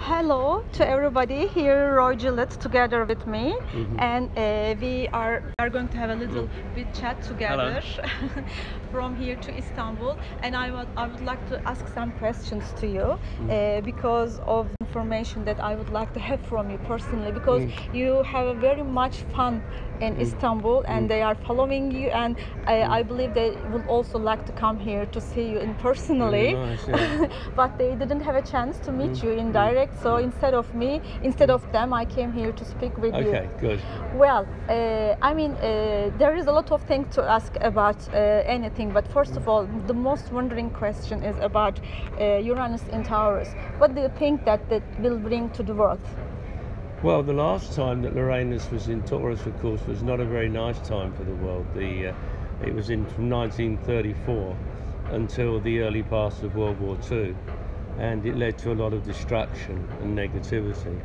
Hello to everybody. Here Roy Gillett together with me, and we are going to have a little bit chat together from here to Istanbul. And I would like to ask some questions to you because of information that I would like to have from you personally, because you have a very much fun in Istanbul and they are following you, and I believe they would also like to come here to see you in personally. Nice, yeah. But they didn't have a chance to meet you in direct, so instead of them, I came here to speak with you. Okay, good. Well, I mean, there is a lot of things to ask about anything, but first of all, the most wondering question is about Uranus in Taurus. What do you think that will bring to the world? Well, the last time that Uranus was in Taurus, of course, was not a very nice time for the world. It was from 1934 until the early parts of World War II, and it led to a lot of destruction and negativity.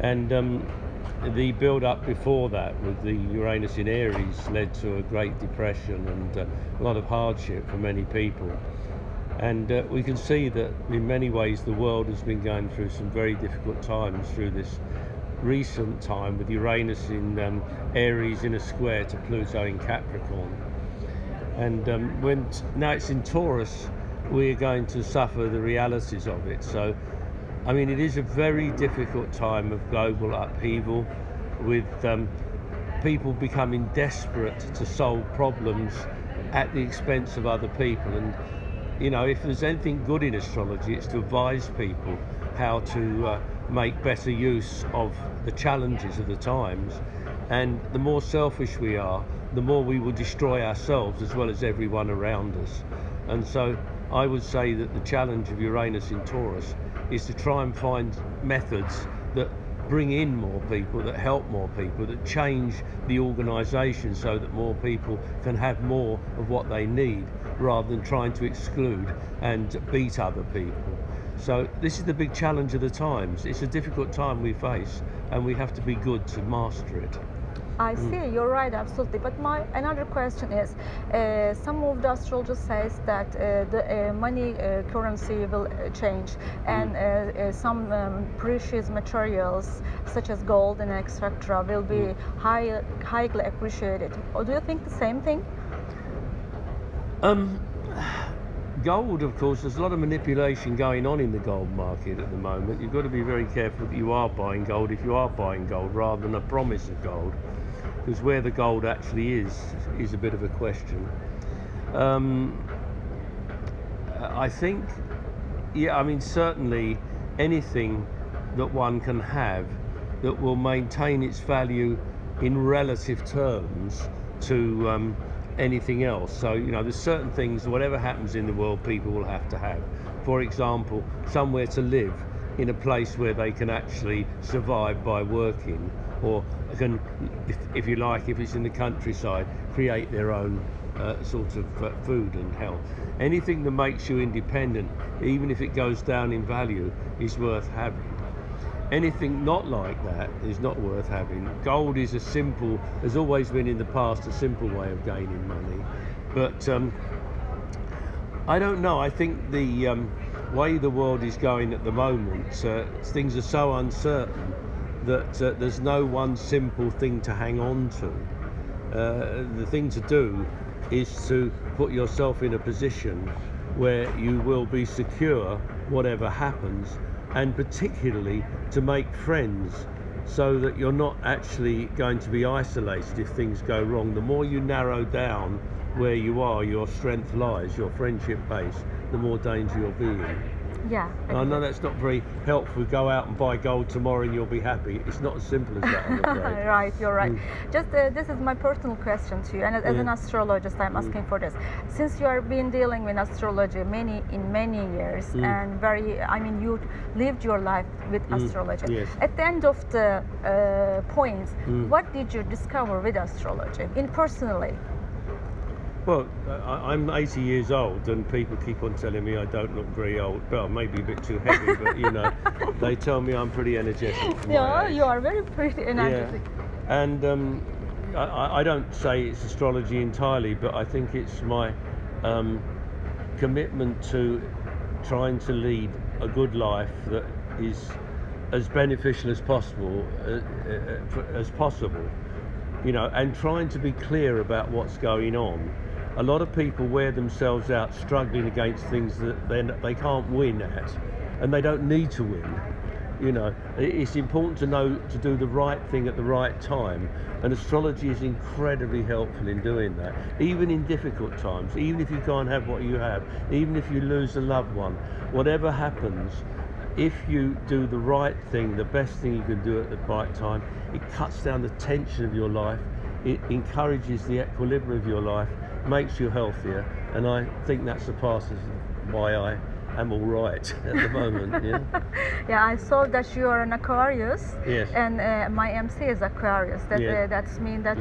And the build-up before that, with the Uranus in Aries, led to a Great Depression and a lot of hardship for many people. And we can see that in many ways the world has been going through some very difficult times through this recent time, with Uranus in Aries in a square to Pluto in Capricorn. And now it's in Taurus, we're going to suffer the realities of it. So, I mean, it is a very difficult time of global upheaval, with people becoming desperate to solve problems at the expense of other people. And you know, if there's anything good in astrology, it's to advise people how to make better use of the challenges of the times. And the more selfish we are, the more we will destroy ourselves as well as everyone around us. And so I would say that the challenge of Uranus in Taurus is to try and find methods that bring in more people, that help more people, that change the organisation so that more people can have more of what they need, rather than trying to exclude and beat other people. So this is the big challenge of the times. It's a difficult time we face, and we have to be good to master it. I see, you're right, absolutely. But another question is, some of the astrologers says that the money currency will change, and some precious materials such as gold and etc. will be highly appreciated. Or do you think the same thing? Gold, of course, there's a lot of manipulation going on in the gold market at the moment. You've got to be very careful that you are buying gold, if you are buying gold, rather than a promise of gold, because where the gold actually is a bit of a question. I think, yeah, I mean, certainly anything that one can have that will maintain its value in relative terms to anything else. So, you know, there's certain things, whatever happens in the world, people will have to have. For example, somewhere to live, in a place where they can actually survive by working, or can, if you like, if it's in the countryside, create their own sort of food and health. Anything that makes you independent, even if it goes down in value, is worth having. Anything not like that is not worth having. Gold is has always been in the past a simple way of gaining money. But I don't know, I think the way the world is going at the moment, things are so uncertain that there's no one simple thing to hang on to. The thing to do is to put yourself in a position where you will be secure whatever happens, and particularly to make friends so that you're not actually going to be isolated if things go wrong. The more you narrow down where you are, your strength lies, your friendship base, the more danger you'll be in. Yeah. I know that's not very helpful. Go out and buy gold tomorrow and you'll be happy. It's not as simple as that, I'm afraid. Right, you're right. Just this is my personal question to you, and as an astrologist, I'm asking for this. Since you have been dealing with astrology in many years, and you lived your life with astrology. Yes. At the end of the point, what did you discover with astrology, personally? Well, I'm 80 years old, and people keep on telling me I don't look very old. Well, maybe a bit too heavy, but you know, they tell me I'm pretty energetic. Yeah, you are very pretty energetic. Yeah. And I don't say it's astrology entirely, but I think it's my commitment to trying to lead a good life that is as beneficial as possible, you know, and trying to be clear about what's going on. A lot of people wear themselves out struggling against things that they can't win at, and they don't need to win. You know, it's important to know to do the right thing at the right time, and astrology is incredibly helpful in doing that, even in difficult times, even if you can't have what you have, even if you lose a loved one, whatever happens, if you do the right thing, the best thing you can do at the right time, it cuts down the tension of your life, it encourages the equilibrium of your life, makes you healthier, and I think that's the part of why I am all right at the moment. Yeah. Yeah, I saw that you are an Aquarius. Yes. And my MC is Aquarius. That Yes. That's mean that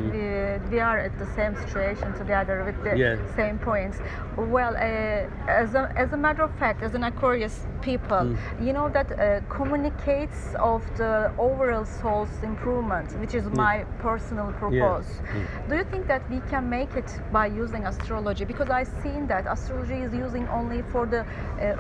we are at the same situation together with the Yes. same points. Well, as a matter of fact, as an Aquarius people, you know that communicates of the overall soul's improvement, which is my personal purpose. Do you think that we can make it by using astrology? Because I've seen that astrology is using only for the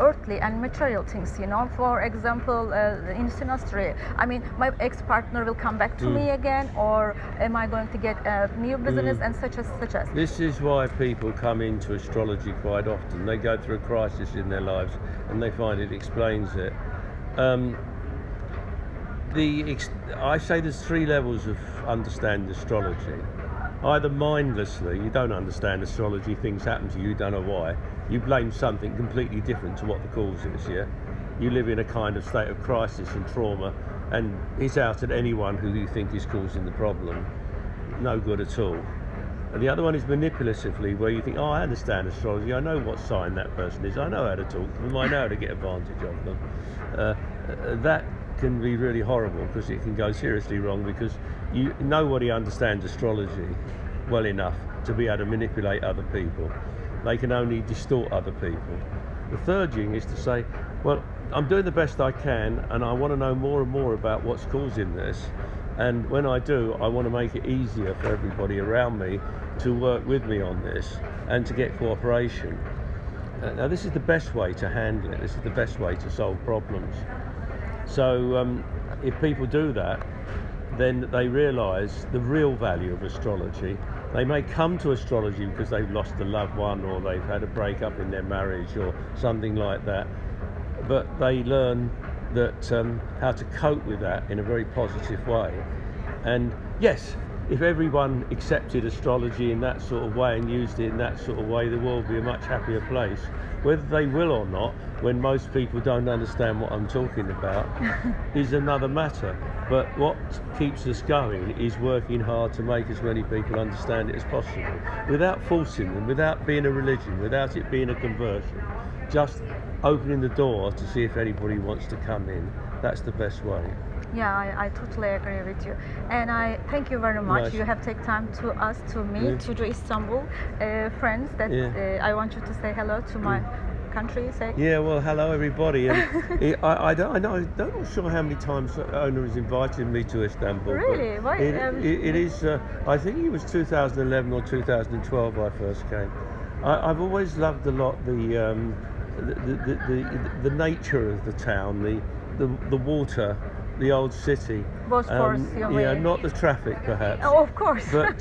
earthly and material things, you know. For example, in synastry, I mean, my ex-partner will come back to me again, or am I going to get a new business and such as. This is why people come into astrology quite often. They go through a crisis in their lives and they find it explains it. I say there's three levels of understanding astrology. Either mindlessly, you don't understand astrology, things happen to you, you don't know why. You blame something completely different to what the cause is, yeah? You live in a kind of state of crisis and trauma, and it's out at anyone who you think is causing the problem. No good at all. And the other one is manipulatively, where you think, oh, I understand astrology, I know what sign that person is, I know how to talk to them, I know how to get advantage of them. That can be really horrible, because it can go seriously wrong, because nobody understands astrology well enough to be able to manipulate other people. They can only distort other people. The third thing is to say, well, I'm doing the best I can, and I want to know more and more about what's causing this, and when I do, I want to make it easier for everybody around me to work with me on this and to get cooperation. Now, this is the best way to handle it. This is the best way to solve problems. So if people do that, then they realise the real value of astrology. They may come to astrology because they've lost a loved one, or they've had a breakup in their marriage or something like that, but they learn that how to cope with that in a very positive way. And yes, if everyone accepted astrology in that sort of way and used it in that sort of way, the world would be a much happier place. Whether they will or not, when most people don't understand what I'm talking about, is another matter. But what keeps us going is working hard to make as many people understand it as possible, without forcing them, without being a religion, without it being a conversion, just opening the door to see if anybody wants to come in. That's the best way. Yeah, I totally agree with you, and I thank you very much. Nice. You have taken time to us, to me, to the Istanbul friends. That I want you to say hello to my country. Say. Yeah, well, hello everybody. And I'm not sure how many times the owner has invited me to Istanbul. Really? Why? It is. I think it was 2011 or 2012 I first came. I've always loved a lot the nature of the town, the water, the old city. Bosphorus, yeah, not the traffic perhaps. Oh, of course. But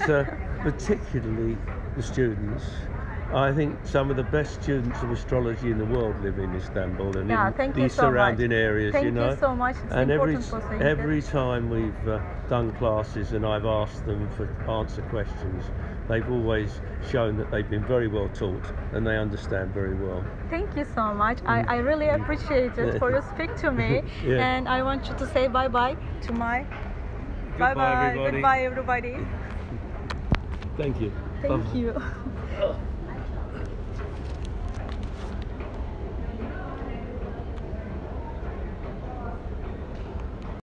particularly the students. I think some of the best students of astrology in the world live in Istanbul and in these surrounding areas. Thank you you so much. It's and every that. time we've done classes and I've asked them for answer questions, they've always shown that they've been very well taught and they understand very well. Thank you so much. I really appreciate it for you speak to me. And I want you to say bye-bye to my... Goodbye, everybody. Goodbye, everybody. Thank you. Thank you.